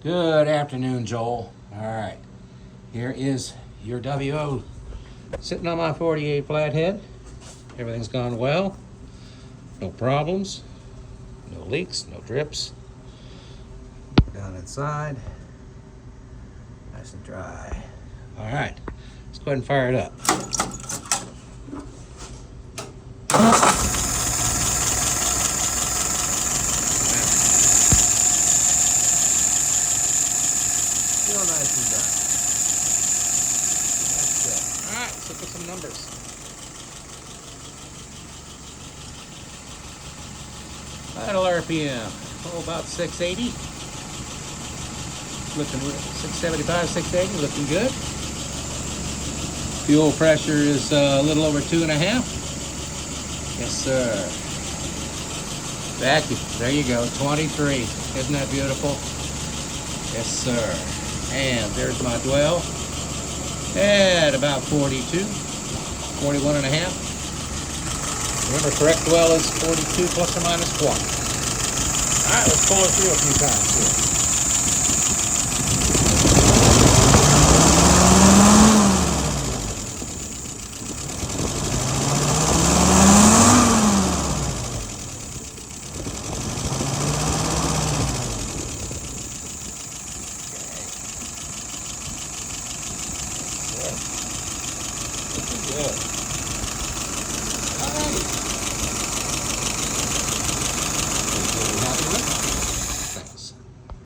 Good afternoon, Joel. All right, here is your WO sitting on my 48 flathead. Everything's gone well. No problems, no leaks, no drips. Down inside, nice and dry. All right, let's go ahead and fire it up. Still nice and dry. That's good. All right, let's look at some numbers. Final RPM, about 680. Looking 675, 680, looking good. Fuel pressure is a little over 2.5. Yes, sir. Vacuum, there you go, 23. Isn't that beautiful? Yes, sir. And there's my dwell at about 42, 41.5. Remember, correct dwell is 42 plus or minus 1. All right, let's pull it through a few times here. Good. Good.